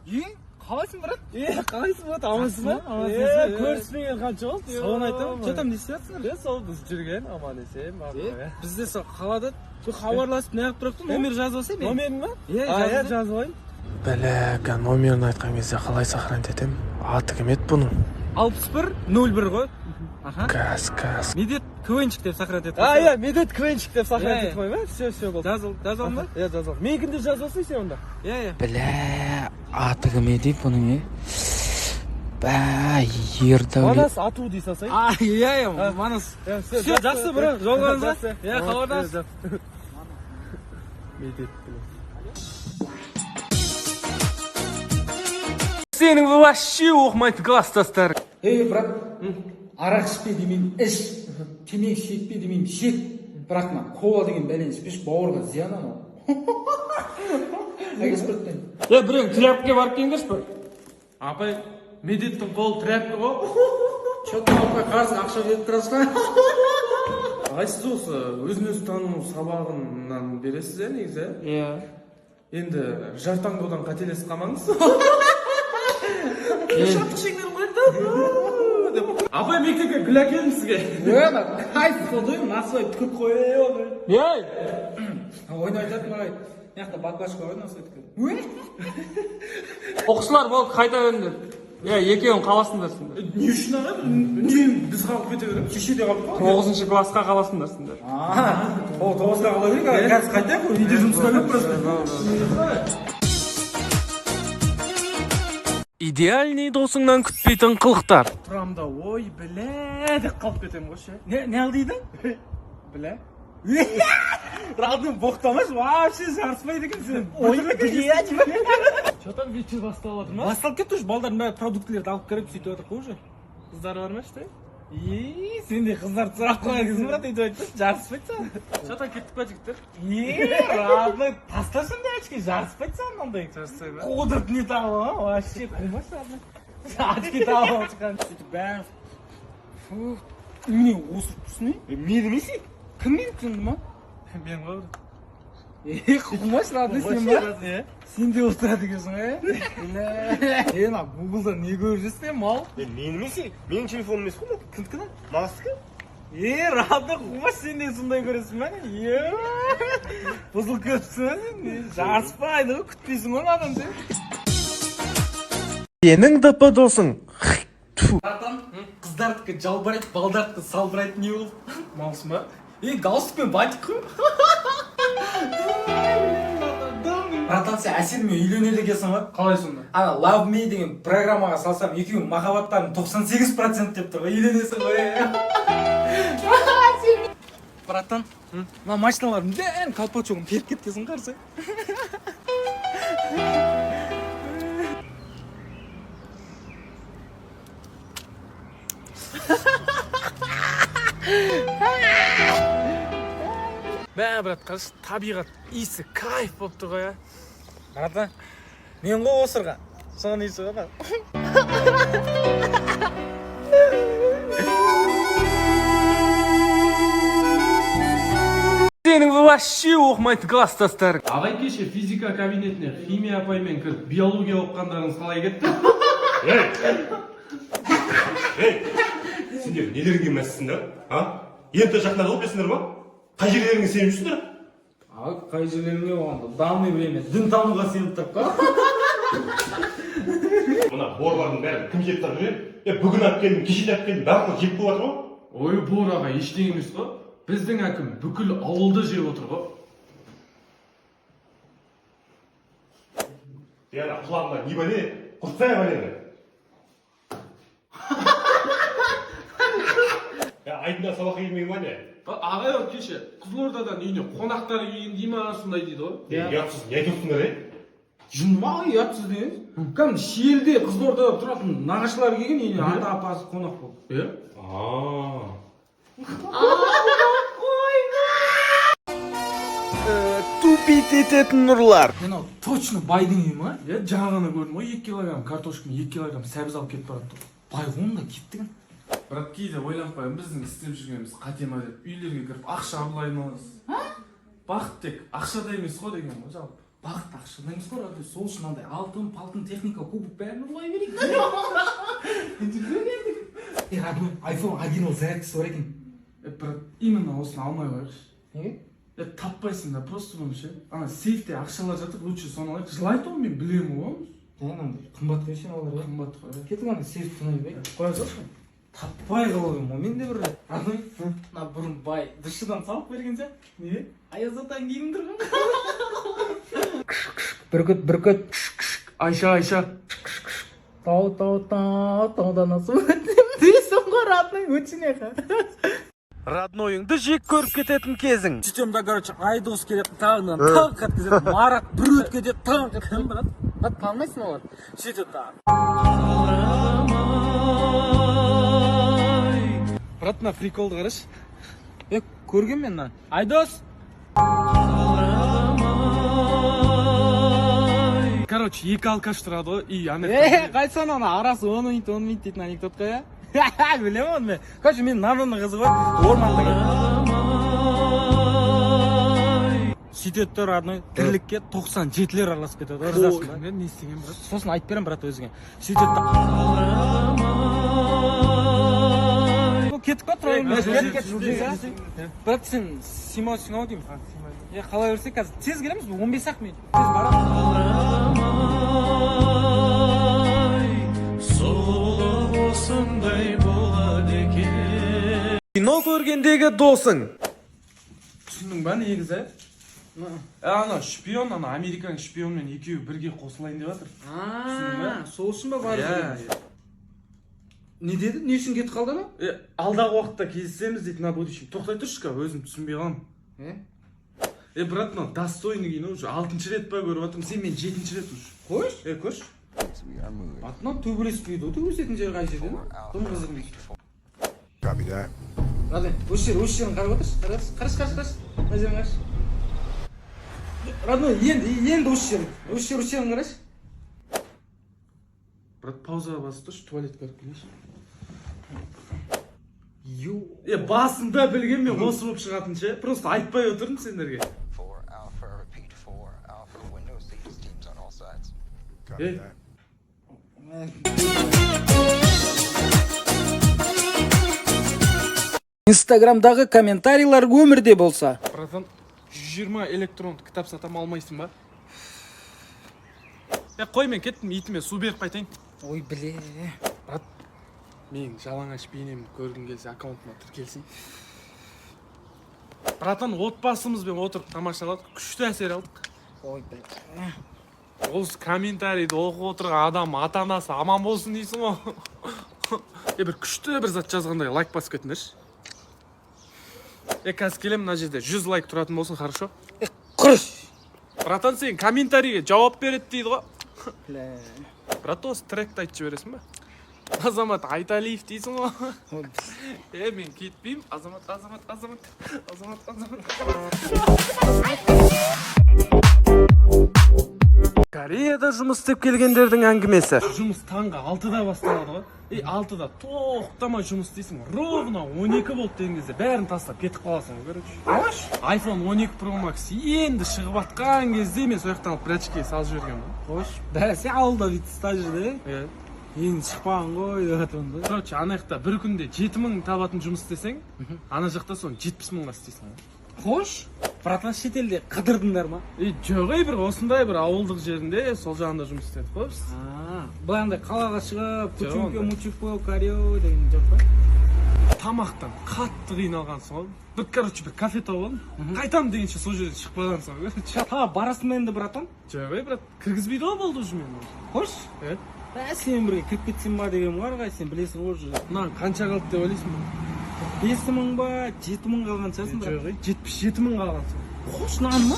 Қалайсың, брат? Қалайсың, брат? Амансыз ба? Көріспеген қанша болды? Сауын айтамын. Что там не істейсіңдер? Сол біз жүрген, аман есен. Бізде сол қалада хабарласып неғып тұрықты, номер жазып алсай мен. Номерін ба? Жазып алайын. Бәләка, номерін айтқан кезде қалай сохранить етем? Аты кім еді бұның? 61-01 ғой. Кәс. Медет КВНчик деп сохранить етіп. Медет КВНчик деп сохранить етіп қой ма? Все болды. Жазалым ба? Жазал. Менікін де жазып алсай сен онда. Бәлә, аты кім еді бұның, Бә, Ердәулет. Манас ату дей салсай. Манас. Все, жақсы, бро. Жолыңызға. Хабардасыз. Медет. Сенің вообще оқымайтын класстастар. Брат, арақ ішпе демеймін, іш. Темекі шекпе демеймін, шек. Бірақ мына кола деген бәлені ішпеш, бауырға зиян анау. Әкес бірттен. Бірең тряпке барып келіңдерші бір. Апай, медеттің қолы тряпке ғой. Чөтті апай қарсы ақша беріп тұрасыз ба? Айсыз осы өзін-өзі тану сабағынан бересіз негізі? Енді жартаңды одан қателесіп қалмаңыз. Шаттық шеңдерін қойды. Апай, мектепке гүл әкелдім сізге. Кайф қылдың, насыбай түкіп қойы олды. Ойны айтатын мағай. Яқта баклашқа ойын осы өткен. Оқушылар болып қайта өріндер. Екеуін қаласындарсыңдар. Не үшін аға? Біз қалып кете береміз. Шешеде қалып қой. 9-шы классқа қаласындарсыңдар. 9-ға қала берейік. Қазір қайтайық. Үйде жұмысқа көп просто. Идеальный досыңнан күтпейтін қылықтар. Тұрамда ой, білә деп қалып кетемін ғой ше. Не алдыйды? Білә? Радым боқтамаш, вообще жарыспайды екен сен. Ой, білә деп. Что там вечер басталып жатыр ма? Басталып кетті уже, балдардың бәрі продуктілерді алып кіріп сөйтіп жатыр қой уже. Қыздар бар ма іште? Сендей қыздарды сұрақ қойған кезім брат, өйтіп айтпашы, жарыспайды саған. Что там кеттік па жігіттер? Родной, тастасын девочки, жарыспайды саған ондай. Жарыспай ма? Қудырып не тауып алған, вообще қоймашы родной. Очки тауып алып шыққан сөйтіп бәрін. Міне осып тұрсын, Мен емес ек? кім мен түсінді ма? Мен ғой. Қоймашы родной сен ба? Сен де отырады екенсің, мына гуглда не көріп жүрсің, мал? Мен емес ек? Менің телефоным емес қой? Кімдікі? Мағыстікі? Родной, қоймашы сен де сондай көресің ба? Бұзылып көріпсің, жарыспайды ғой, күтпейсің ғой адам сен. Сенің дп досың. Братан, қыздардікі жалбырайды, балдардікі салбырайды, не болды? Малсың ба? Галстукпен батик қой. Братан, сен әсермен үйленеді екенсің ғой? Қалай сонда? Ана Love Me деген программаға салсам, екеуің махаббаттарын 98% деп тұр ғой, үйленесің ғой. Братан, мына машиналардың бәрін колпачогын періп кеткенсің қарсы. Брат, қарсы табиғат иісі кайф болып тұр ғой. Братан, мен ғой осырға. Соған иісі ғой. Сенің вообще оқымайтын класстастар. Ағай кеше физика кабинетіне химия апаймен кіріп биология оқығандарыңыз қалай кетті? Сендер нелерге мәссіңдер? Енді жақнады ғой білесіңдер ма? Қай жерлеріңе сеніп жүрсіңдер? Қай жерлеріңе оғанда? Данный время дін тануға сеніп тұрып қа? Мына борлардың бәрін кім жеп тұрып жүр? Бүгін алып келдім, кеше алып келдім, барлығы жеп қойып жатыр ғой? Ой, бор аға, ештеңе емес қой. Біздің әкім бүкіл ауылды жеп отыр ғой. Яғни құлағымда не бәле? Құртпай бәлені. Айдында сабаққа келмеген ма не? Ағай кеше Қызылордадан үйіне қонақтар келген дей ма сондай дейді ғой. Ұятсыз, не айтып тұрсыңдар, Жұнма ұятсыз деген. Кәдімгі шиелде Қызылордада тұратын нағашылар келген үйіне ата апасы қонақ болды. Тупит ететін нұрлар. Мынау точно байдың үйі ма? Жаңағыны көрдім ғой, 2 килограмм картошка мен 2 килограмм сәбіз алып кетіп барады. Бай онда кеттігін. Бірақ кейде ойланып қоямын, біздің істеп жүргеніміз қате ма деп, үйлерге кіріп ақша абылайын аласыз. Бақыт тек ақшада емес қой деген ғой жалпы. бақыт ақшада емес қой радио, сол үшін андай алтын палтын техника кубок бәрін ұрлай берейік. Радио iPhone 1 ол зарядкасы бар екен. брат, именно осыны алмай қояйықшы. Неге? Таппайсың да, просто bunu ше. Ана сейфте ақшалар жатыр, лучше соны алайық. Жылайды ғой, мен білемін ғой. Андай қымбат қойсын олар иә. Қымбат қой. Кетіп ана сейф тонай бай. Қоя салшы. Таппай қалуым ғой. Мен де бір радио. На бұрын бай душыдан салып берген сияқты. Неге? Аяз атаң киініп тұрған. Бүркіт. Айша. Таудан асып өттім дейсің ғой радио, өтсіне қа. роднойыңды жек көріп кететін кезің. Сөйтем да, короче, Айдос келеді, тағынан тағы қаткізеді, Марат бір өткеде тағы кім, брат? Брат, танымайсың олар? Сөйтеді тағы. Брат, мына приколды қарашы. Көрген мен мына. Айдос! Короче, екі алкаш тұрады ғой, и ана. Қайтсан ана арасы 10 минут дейтін анекдотқа, я? Білем оны мен. Короче, мен нанының қызы ғой, орманда келді. Сөйтеді тұр родной, тірлікке 97-лер араласып кетеді, ұрзасың ба? Не істеген, брат? Сосын айтып берем, брат, өзіңе. Сөйтеді да... Кетіп қой, тұрайын. Брат, сен симаусың ау деймін. Қалай өрсек, қазір тез келеміз, 15-ақ минут. Тез барам. Кино көргендегі досың. Түсіндің ба негізі? Ана шпион, ана американ шпионмен екеуі бірге қосылайын деп жатыр. Сол үшін ба барып жүрген? Не деді? Не үшін кетіп қалды ма? Алдағы уақытта кездесеміз дейді на будущем. Тоқтай тұршы ка, өзім түсінбей қалам. Брат, мынау достойный кино уже 6-шы рет па көріп жатырмын, сен мен 7-ші рет уже. Қойш? Көрші. Атынан төбелеспейді, төбелесетін жер қай жерде? Тым қызық емес. Раден, осы жерін қарап отыршы, қараш. Мына жерін қараш. Раден, енді осы жерін қараш. Брат, паузаға басып тұршы, туалетке кіріп келейші. Басында білген мен осы болып шығатын ше, просто айтпай отырдым сендерге. Инстаграмдағы комментарийлар өмірде болса. Братан, 120 электронды кітап сатам, алмайсың ба? Қой, мен кеттім, итіме су беріп қайтайын. Ой, біле. Брат, мен жалаңаш бейнемді көргің келсе аккаунтыма тіркелсін. Братан, отбасымызбен отырып тамашаладық, күшті әсер алдық. Ой, біле. Осы комментарийді оқып отырған адам ата-анасы аман болсын дейсің ғой. Бір күшті бір зат жазғандай лайк басып кетіңдерші. Қазір келем, мына жерде 100 лайк тұратын болсын, хорошо? Құрыш! Братан, сен комментарийге жауап береді дейді ғой. Брат, осы тректі айтып жібересің ба? Азамат Айталиев дейсің ғой. Мен кетпеймін. Азамат. Кореяда жұмыс істеп келгендердің әңгімесі. Жұмыс таңғы 6-да басталады ғой. 6-да тоқтамай жұмыс істейсің. Ровно 12 болды деген кезде бәрін тастап кетіп қаласың, короче. iPhone 12 Pro Max енді шығып атқан кезде мен сол жақтан алып бір очки салып жібергенмін. Қош, бәрі ауылда бүйтіп стажерде. Енді шықпаған ғой деп жатырмын да. Короче, ана жақта бір күнде 7000 табатын жұмыс істесең, ана жақта соны 70.000-ға істейсің. Қош, братан, шетелде қыдырдыңдар ма? Жоқ, бір осындай бір ауылдық жерінде сол жағында жұмыс істедік қой. Былай андай қалаға шығып, Мучупо, Карио деген жоқ па? Тамақтан қатты қиналғансың ғой. Бір кафе тауып алдым. Қайтам дегенше сол жерде шығып қалғансың ғой. Барасың енді, братан? Жоқ, брат, кіргізбейді ғой болды уже мен. Қош? Сен бірге кіріп кетсен ба деген бар ғой, сен білесің ғой уже. Мынаған қанша қалды деп ойлайсың ба? 5.000 ба, 7.000 қалған шығарсың, брат? Жоқ, 77.000 қалғансың. Қош, нан ма?